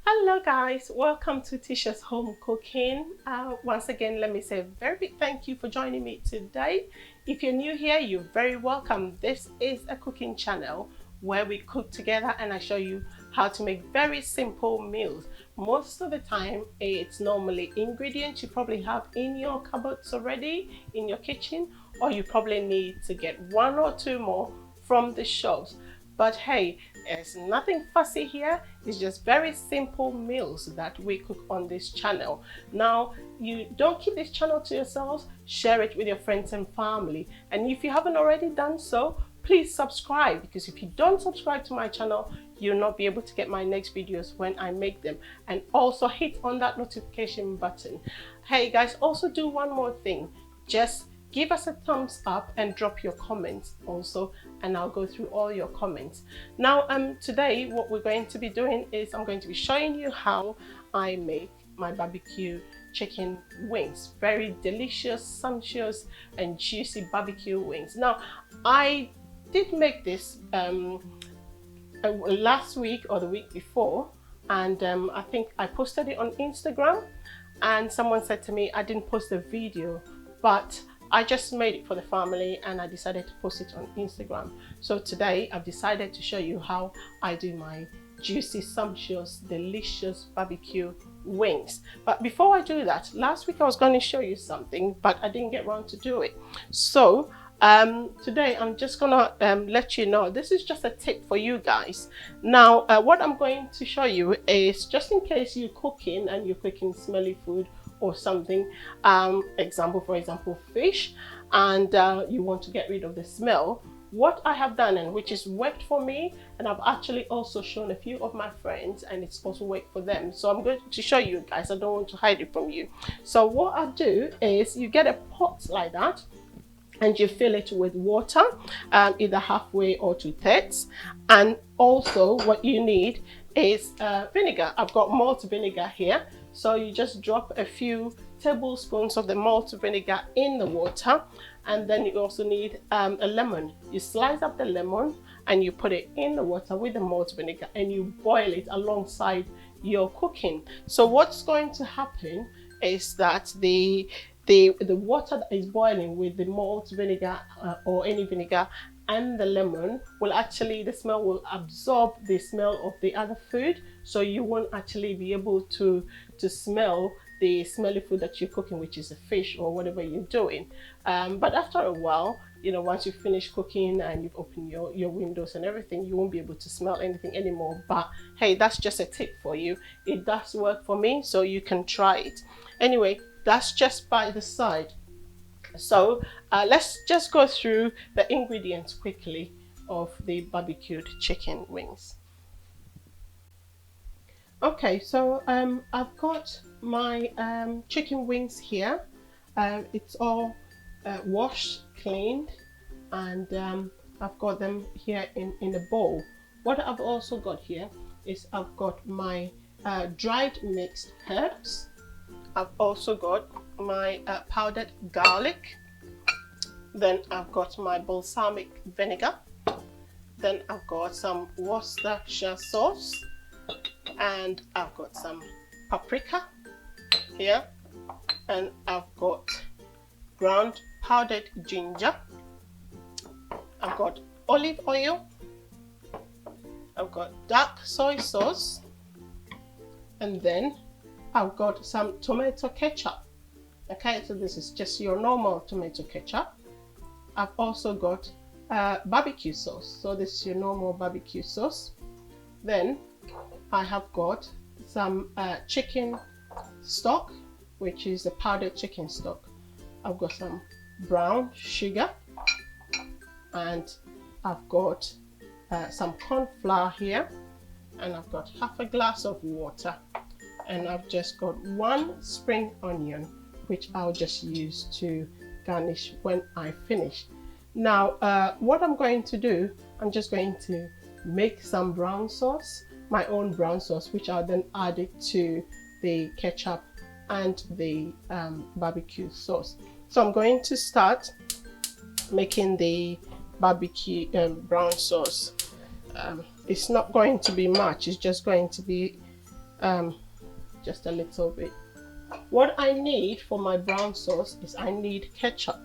Hello guys, welcome to Tisha's Home Cooking. Once again, let me say a very big thank you for joining me today. If you're new here, you're very welcome. This is a cooking channel where we cook together and I show you how to make very simple meals. Most of the time, it's normally ingredients you probably have in your cupboards already, in your kitchen, or you probably need to get one or two more from the shops. But hey, there's nothing fussy here. It's just very simple meals that we cook on this channel. Now, you don't keep this channel to yourselves, share it with your friends and family. And if you haven't already done so, please subscribe, because if you don't subscribe to my channel, you'll not be able to get my next videos when I make them. And also hit on that notification button. Hey guys, also do one more thing. Just give us a thumbs up and drop your comments also, and I'll go through all your comments. Now, today what we're going to be doing is I'm going to be showing you how I make my barbecue chicken wings. Very delicious, sumptuous and juicy barbecue wings. Now, I did make this last week or the week before, and I think I posted it on Instagram, and someone said to me I didn't post the video, but I just made it for the family and I decided to post it on Instagram. So today I've decided to show you how I do my juicy, sumptuous, delicious barbecue wings. But before I do that, last week I was going to show you something, but I didn't get around to do it. So today I'm just gonna let you know, this is just a tip for you guys. Now what I'm going to show you is just in case you're cooking and you're cooking smelly food or something, for example fish, and you want to get rid of the smell. What I have done, and which has worked for me, and I've actually also shown a few of my friends and it's also worked for them, so I'm going to show you guys. I don't want to hide it from you. So what I do is you get a pot like that and you fill it with water, either halfway or 2/3, and also what you need is vinegar. I've got malt vinegar here, so you just drop a few tablespoons of the malt vinegar in the water, and then you also need a lemon. You slice up the lemon and you put it in the water with the malt vinegar and you boil it alongside your cooking. So what's going to happen is that the water that is boiling with the malt vinegar or any vinegar and the lemon will actually, the smell will absorb the smell of the other food, so you won't actually be able to smell the smelly food that you're cooking, which is a fish or whatever you're doing. But after a while, you know, once you finish cooking and you've opened your windows and everything, you won't be able to smell anything anymore. But hey, that's just a tip for you. It does work for me, so you can try it. Anyway, that's just by the side. So let's just go through the ingredients quickly of the barbecued chicken wings. Okay, so I've got my chicken wings here. It's all washed, cleaned, and I've got them here in a bowl. What I've also got here is I've got my dried mixed herbs. I've also got my powdered garlic. Then I've got my balsamic vinegar. Then I've got some Worcestershire sauce. And I've got some paprika here. And I've got ground powdered ginger. I've got olive oil. I've got dark soy sauce. And then I've got some tomato ketchup. Okay, so this is just your normal tomato ketchup. I've also got barbecue sauce. So this is your normal barbecue sauce. Then I have got some chicken stock, which is the powdered chicken stock. I've got some brown sugar, and I've got some corn flour here, and I've got half a glass of water. And I've just got one spring onion, which I'll just use to garnish when I finish. Now, what I'm going to do, I'm just going to make some brown sauce, my own brown sauce, which I'll then add it to the ketchup and the barbecue sauce. So I'm going to start making the barbecue brown sauce. It's not going to be much, it's just going to be just a little bit. What I need for my brown sauce is I need ketchup.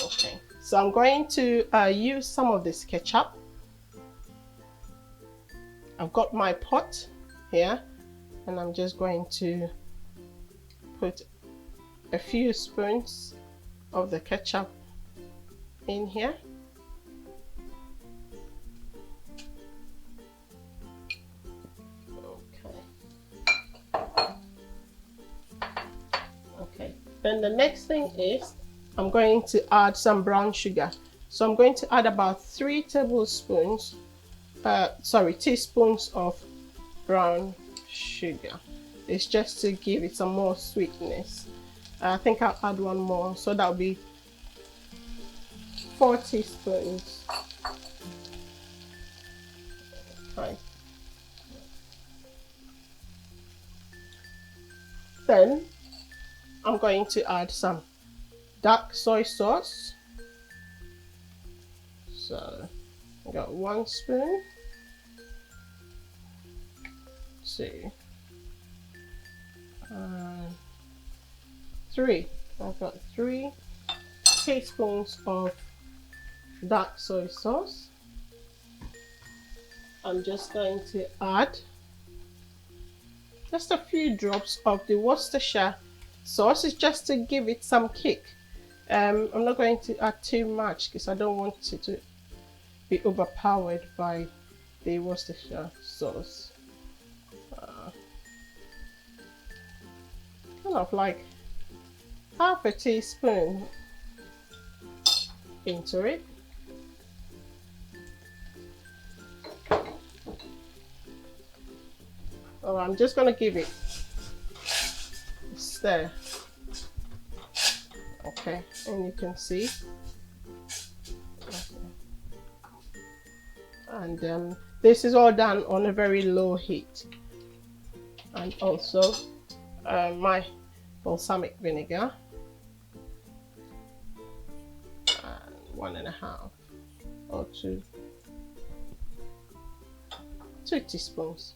Okay, so I'm going to use some of this ketchup. I've got my pot here, and I'm just going to put a few spoons of the ketchup in here. Okay, then the next thing is I'm going to add some brown sugar. So I'm going to add about 3 teaspoons of brown sugar. It's just to give it some more sweetness. I think I'll add one more, so that'll be 4 teaspoons. Okay. Then I'm going to add some dark soy sauce. So I got 1 spoon, 2, and 3. I've got 3 teaspoons of dark soy sauce. I'm just going to add just a few drops of the Worcestershire sauce. It's just to give it some kick. I'm not going to add too much because I don't want it to be overpowered by the Worcestershire sauce. Kind of like half a teaspoon into it. Oh, I'm just going to give it a stir. Okay, and you can see. Okay. And this is all done on a very low heat. And also my balsamic vinegar, and 1.5 or 2 teaspoons.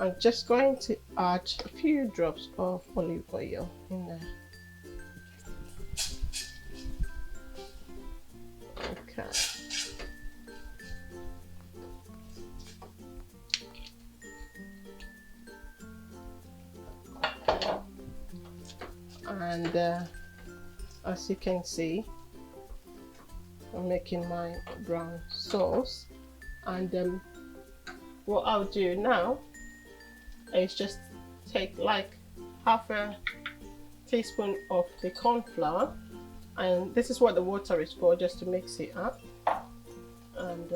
I'm just going to add a few drops of olive oil in there. Okay. And as you can see, I'm making my brown sauce, and what I'll do now is just take like half a teaspoon of the corn flour, and this is what the water is for, just to mix it up, and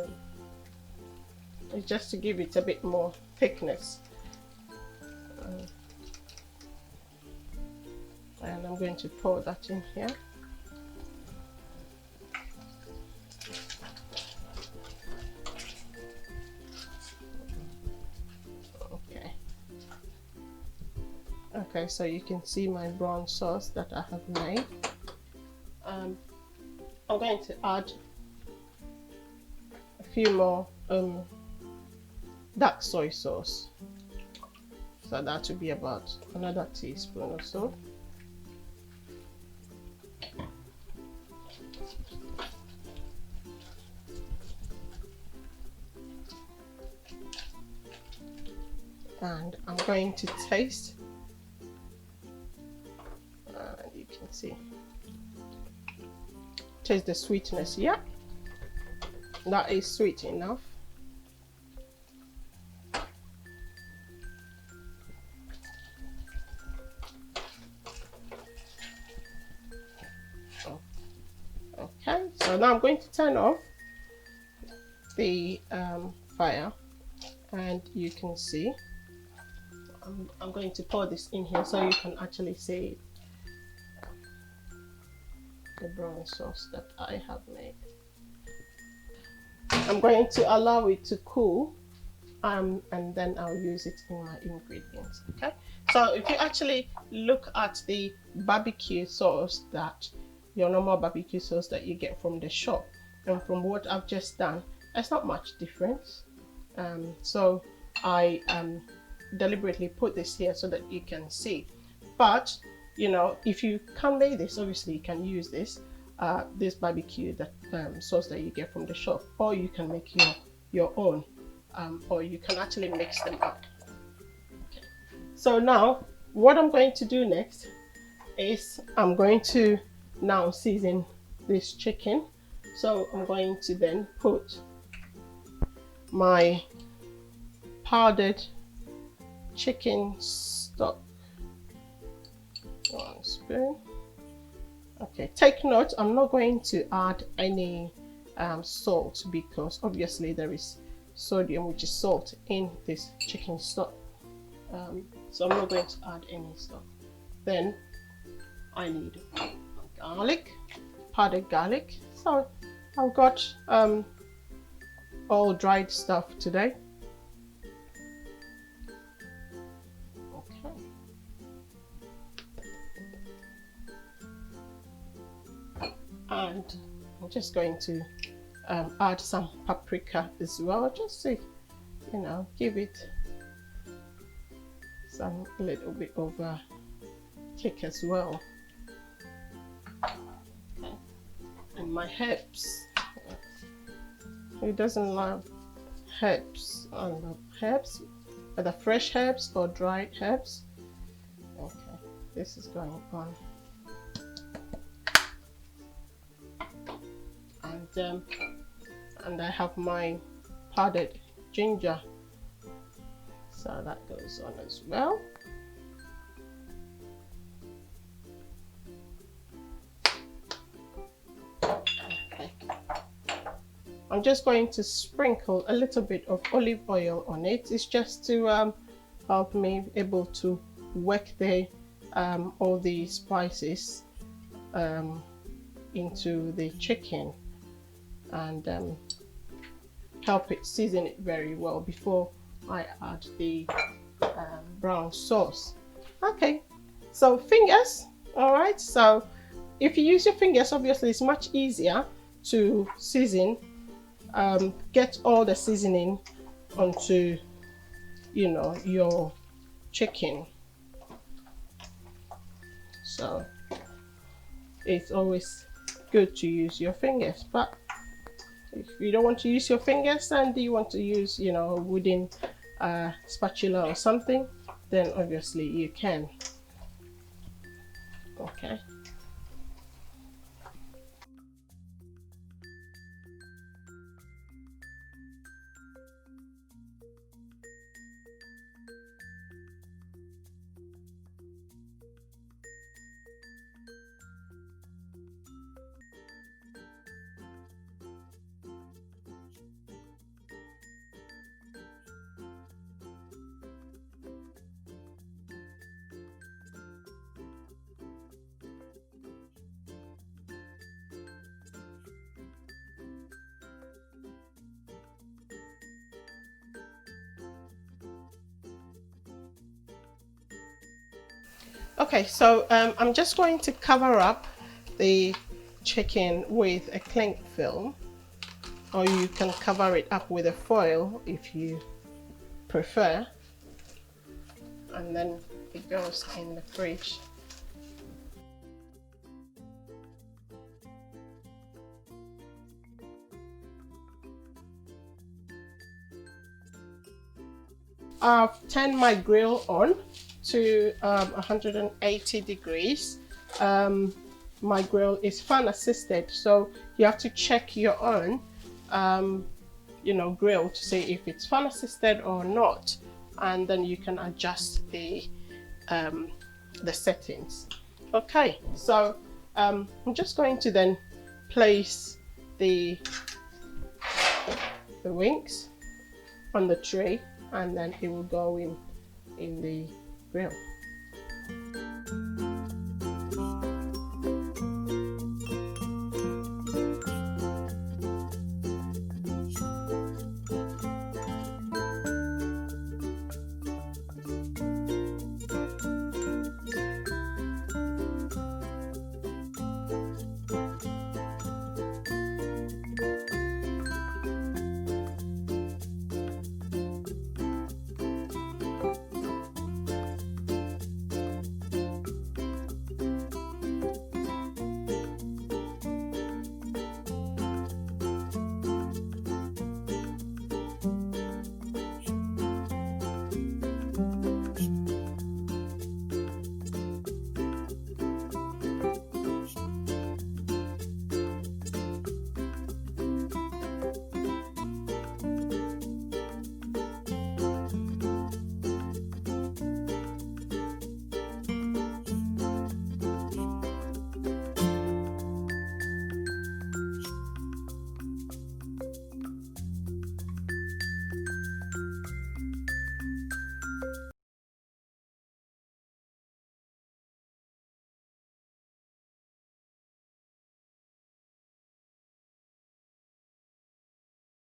it's just to give it a bit more thickness. And I'm going to pour that in here. Okay, so you can see my brown sauce that I have made. I'm going to add a few more dark soy sauce. So that will be about another teaspoon or so. And I'm going to taste. You can see, taste the sweetness. Yeah, that is sweet enough. Okay, so now I'm going to turn off the fire, and you can see I'm going to pour this in here so you can actually see the brown sauce that I have made. I'm going to allow it to cool, and then I'll use it in my ingredients. Okay, so if you actually look at the barbecue sauce, that your normal barbecue sauce that you get from the shop, and from what I've just done, there's not much difference. So I deliberately put this here so that you can see. But you know, if you can't make this, obviously you can use this barbecue that sauce that you get from the shop, or you can make your own, or you can actually mix them up. Okay. So now what I'm going to do next is I'm going to now season this chicken. So I'm going to then put my powdered chicken stock, 1 spoon. Okay, take note, I'm not going to add any salt, because obviously there is sodium, which is salt, in this chicken stock. So I'm not going to add any salt. Then I need garlic, powdered garlic. So I've got all dried stuff today. Okay. And I'm just going to add some paprika as well, just to, you know, give it some little bit of a kick as well. Okay. And my herbs. Who doesn't love herbs? I love herbs, whether fresh herbs or dried herbs. Okay, this is going on. And I have my powdered ginger, so that goes on as well. Okay. I'm just going to sprinkle a little bit of olive oil on it. It's just to help me able to work all the spices into the chicken, and help it season it very well before I add the brown sauce. Okay, so fingers. All right, so if you use your fingers, obviously it's much easier to season, get all the seasoning onto, you know, your chicken. So it's always good to use your fingers, but if you don't want to use your fingers and you want to use, you know, a wooden spatula or something, then obviously you can. Okay. Okay, so I'm just going to cover up the chicken with a cling film, or you can cover it up with a foil if you prefer, and then it goes in the fridge. I've turned my grill on to 180 degrees. My grill is fan assisted, so you have to check your own you know, grill to see if it's fan assisted or not, and then you can adjust the settings. Okay, so I'm just going to then place the wings on the tray, and then it will go in the grill.